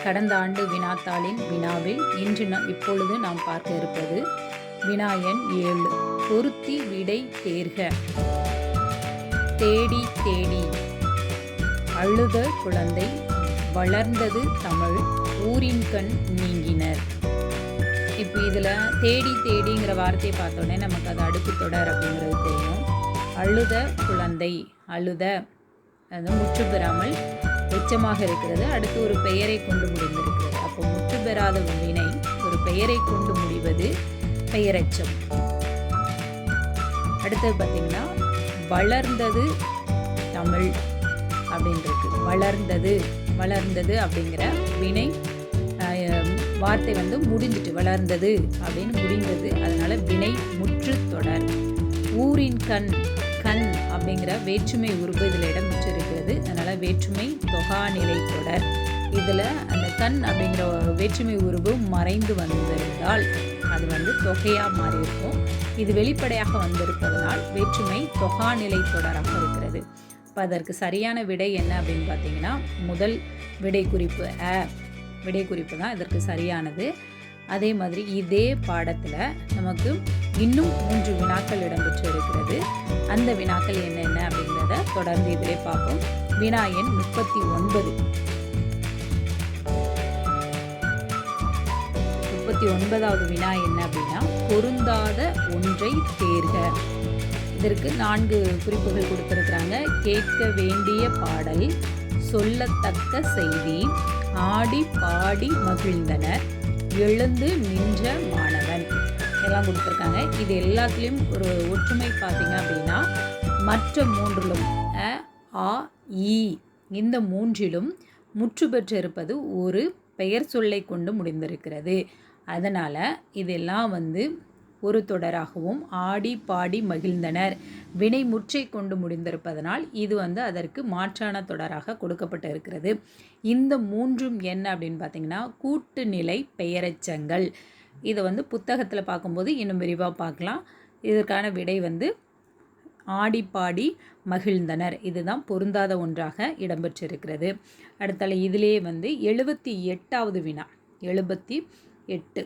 கடந்த ஆண்டு வினாத்தாளின் வினாவில் இப்பொழுது நாம் பார்க்க இருப்பது வினா எண் 7. பொருத்தி விடை தேர்க. தேடி தேடி அழுத குழந்தை, வளர்ந்தது தமிழ், ஊரின்கண் நீங்கினர். இப்போ இதில் தேடி தேடிங்கிற வார்த்தையை பார்த்தோன்னே நமக்கு அது அடுக்கு தொடர் அப்படிங்கிறது தெரியும். அழுத குழந்தை, அழுத அது முற்று பெறாமல் எச்சமாக இருக்கிறது. அடுத்து ஒரு பெயரை கொண்டு முடிந்திருக்கிறது. அப்போ முற்று பெறாத வினை ஒரு பெயரை கொண்டு முடிவது பெயரெச்சம். அடுத்தது பார்த்திங்கன்னா வளர்ந்தது தமிழ் அப்படின்றது. வளர்ந்தது அப்படிங்கிற வினை வார்த்தை முடிஞ்சிட்டு வளர்ந்தது அப்படின்னு முடிந்தது. அதனால வினை முற்று தொடர். ஊரின் கண் அப்படிங்கிற வேற்றுமை உருவு இதில் இடம் பெற்றிருக்கிறது. அதனால் வேற்றுமை தொகாநிலை தொடர். இதில் அந்த கண் அப்படிங்கிற வேற்றுமை உருவு மறைந்து வந்திருந்தால் அது தொகையாக மாறி இருக்கும். இது வெளிப்படையாக வந்திருப்பதனால் வேற்றுமை தொகாநிலை தொடராக இருக்கிறது. இப்போ அதற்கு சரியான விடை என்ன அப்படின்னு பார்த்தீங்கன்னா, முதல் விடை குறிப்பு தான் இதற்கு சரியானது. அதே மாதிரி இதே பாடத்தில் நமக்கு இன்னும் 3 வினாக்கள் இடம்பெற்று இருக்கிறது. அந்த வினாக்கள் என்னென்ன அப்படிங்கிறத தொடர்ந்து இதிலே பார்ப்போம். வினா எண் 39. 39வது வினா என்ன அப்படின்னா, பொருந்தாத ஒன்றை தேர்க. இதற்கு 4 குறிப்புகள் கொடுத்திருக்கிறாங்க. கேட்க வேண்டிய பாடல், சொல்லத்தக்க செய்தி, ஆடி பாடி மகிழ்ந்தனர், எழுந்து நின்ற மாணவன் எல்லாம் கொடுத்துருக்காங்க. இது எல்லாத்துலேயும் ஒரு ஒற்றுமை பார்த்தீங்க அப்படின்னா, மற்ற 3லும் ஆ இ இந்த 3லும் முற்று பெற்று இருப்பது ஒரு பெயர் சொல்லை கொண்டு முடிந்திருக்கிறது. அதனால் இதெல்லாம் ஒரு தொடராகவும், ஆடி பாடி மகிழ்ந்தனர் வினை முற்றை கொண்டு முடிந்திருப்பதனால் இது அதற்கு மாற்றான தொடராக கொடுக்கப்பட்டு இருக்கிறது. இந்த 3ம் என்ன அப்படின்னு பார்த்தீங்கன்னா, கூட்டுநிலை பெயரெச்சங்கள். இதை புத்தகத்தில் பார்க்கும்போது இன்னும் விரிவாக பார்க்கலாம். இதற்கான விடை ஆடி பாடி மகிழ்ந்தனர். இதுதான் பொருந்தாத ஒன்றாக இடம்பெற்றிருக்கிறது. அடுத்தால இதிலே 78வது வினா. 78.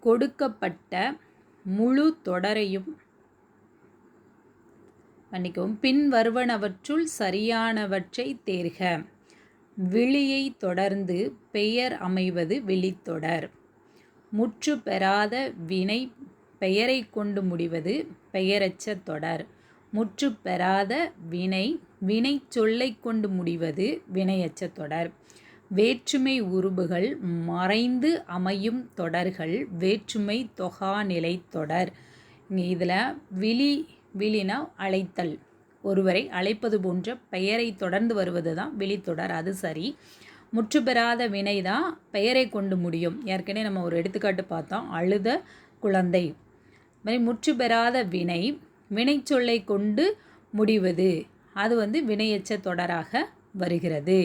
கொடுக்கப்பட்ட முழு தொடரையும் பின் வருவனவற்றுள் சரியானவற்றை தேர்க. விழியை தொடர்ந்து பெயர் அமைவது விழித்தொடர். முற்று பெறாத வினை பெயரை கொண்டு முடிவது பெயரெச்ச தொடர். முற்று பெறாத வினை வினை சொல்லை கொண்டு முடிவது வினையெச்ச தொடர். வேற்றுமை உருபுகள் மறைந்து அமையும் தொடர்கள் வேற்றுமை தொகாநிலை தொடர். இதில் விழினா அழைத்தல், ஒருவரை அழைப்பது போன்ற பெயரை தொடர்ந்து வருவது தான் விழித்தொடர். அது சரி. முற்று பெறாத வினை தான் பெயரை கொண்டு முடியும். ஏற்கனவே நம்ம ஒரு எடுத்துக்காட்டு பார்த்தோம், அழுத குழந்தை. முற்று பெறாத வினை வினை சொல்லை கொண்டு முடிவது அது வினையெச்ச தொடராக வருகிறது.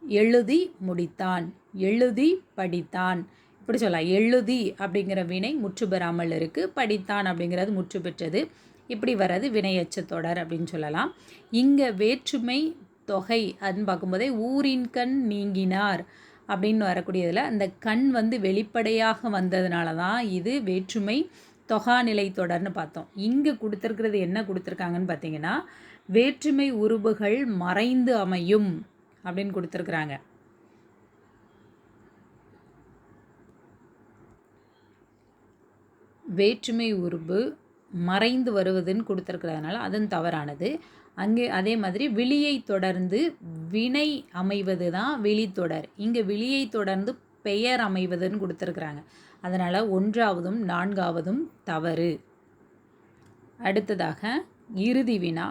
எழுதி முடித்தான், எழுதி படித்தான், இப்படி சொல்லலாம். எழுதி அப்படிங்கிற வினை முற்று பெறாமல் இருக்குது, படித்தான் அப்படிங்கிறது முற்று பெற்றது. இப்படி வர்றது வினையெச்ச தொடர் அப்படின்னு சொல்லலாம். இங்கே வேற்றுமை தொகை அதுன்னு பார்க்கும்போதே ஊரின் கண் நீங்கினார் அப்படின்னு வரக்கூடியதில் அந்த கண் வெளிப்படையாக வந்ததுனால தான் இது வேற்றுமை தொகாநிலை தொடர்னு பார்த்தோம். இங்கே கொடுத்துருக்கிறது என்ன கொடுத்துருக்காங்கன்னு பார்த்தீங்கன்னா, வேற்றுமை உருபுகள் மறைந்து அமையும் அப்படின்னு கொடுத்துருக்குறாங்க. வேற்றுமை உருபு மறைந்து வருவதுன்னு கொடுத்துருக்கிறதுனால அதுவும் தவறானது. அங்கே அதே மாதிரி விழியை தொடர்ந்து வினை அமைவது தான் விழித்தொடர். இங்கே விழியை தொடர்ந்து பெயர் அமைவதுன்னு கொடுத்துருக்குறாங்க. அதனால் 1வதும் 4வதும் தவறு. அடுத்ததாக இறுதி வினா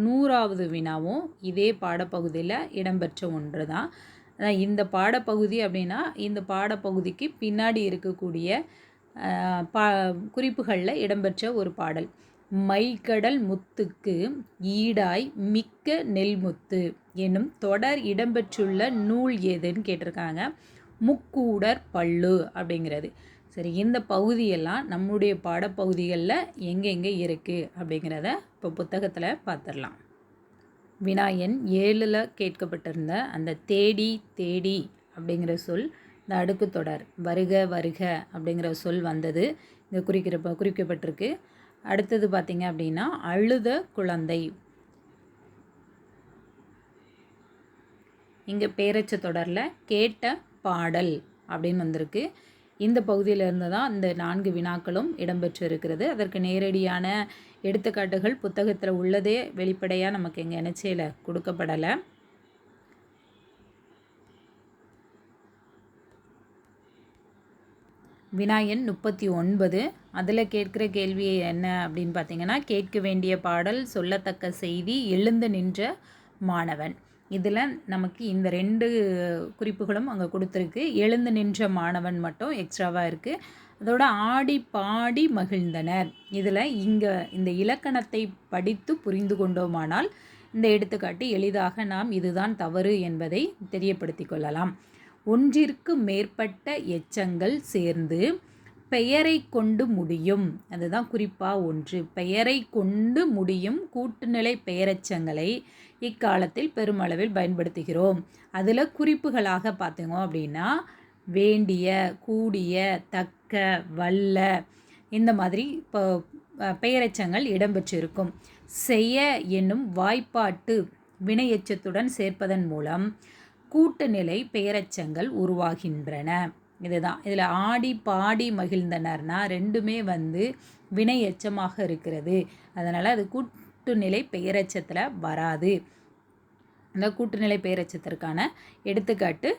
100வது வினாவும் இதே பாடப்பகுதியில் இடம்பெற்ற ஒன்று தான். இந்த பாடப்பகுதி அப்படின்னா இந்த பாடப்பகுதிக்கு பின்னாடி இருக்கக்கூடிய குறிப்புகளில் இடம்பெற்ற ஒரு பாடல். மைக்கடல் முத்துக்கு ஈடாய் மிக்க நெல்முத்து என்னும் தொடர் இடம்பெற்றுள்ள நூல் எதுன்னு கேட்டிருக்காங்க. முக்கூடர் பல்லு அப்படிங்கிறது. சரி, இந்த பகுதியெல்லாம் நம்முடைய பாடப்பகுதிகளில் எங்கெங்கே இருக்குது அப்படிங்கிறத இப்போ புத்தகத்தில் பார்த்துடலாம். வினா எண் 7ல் கேட்கப்பட்டிருந்த அந்த தேடி தேடி அப்படிங்கிற சொல் இந்த அடுக்கு தொடர் வருக வருக அப்படிங்கிற சொல் வந்தது இங்கே குறிக்கப்பட்டிருக்கு. அடுத்தது பார்த்திங்க அப்படின்னா அழுத குழந்தை. இங்கே பேரச்ச தொடரில் கேட்ட பாடல் அப்படின்னு வந்திருக்கு. இந்த பகுதியிலிருந்து தான் இந்த 4 வினாக்களும் இடம்பெற்று இருக்கிறது. அதற்கு நேரடியான எடுத்துக்காட்டுகள் புத்தகத்தில் உள்ளதே வெளிப்படையாக நமக்கு எங்கே நினைச்சையில் கொடுக்கப்படலை. வினா எண் 39. அதில் கேட்குற கேள்வி என்ன அப்படின்னு பார்த்தீங்கன்னா, கேட்க வேண்டிய பாடல், சொல்லத்தக்க செய்தி, எழுந்து நின்ற மாணவன். இதில் நமக்கு இந்த 2 குறிப்புகளும் அங்கே கொடுத்துருக்கு. எழுந்து நின்ற மாணவன் மட்டும் எக்ஸ்ட்ராவாக இருக்குது. அதோட ஆடி பாடி மகிழ்ந்தனர். இதில் இங்கே இந்த இலக்கணத்தை படித்து புரிந்து கொண்டோமானால் இந்த எடுத்துக்காட்டு எளிதாக நாம் இதுதான் தவறு என்பதை தெரியப்படுத்தி கொள்ளலாம். ஒன்றிற்கு மேற்பட்ட எச்சங்கள் சேர்ந்து பெயரை கொண்டு முடியும். அதுதான் குறிப்பாக ஒன்று. பெயரை கொண்டு முடியும் கூட்டுநிலை பெயரெச்சங்களை இக்காலத்தில் பெருமளவில் பயன்படுத்துகிறோம். அதில் குறிப்புகளாக பார்த்தோங்க அப்படின்னா வேண்டிய, கூடிய, தக்க, வல்ல இந்த மாதிரி இப்போ பெயரெச்சங்கள் இடம்பெற்றிருக்கும். செய்ய என்னும் வாய்ப்பாட்டு வினையெச்சத்துடன் சேர்ப்பதன் மூலம் கூட்டுநிலை பெயரெச்சங்கள் உருவாகின்றன. இதுதான் இதில் ஆடி பாடி மகிழ்ந்தனர்னா ரெண்டுமே வினை எச்சமாக இருக்கிறது. அதனால் அது கூட்டுநிலை பெயரெச்சத்தில் வராது. அந்த கூட்டுநிலை பெயரெச்சத்திற்கான எடுத்துக்காட்டு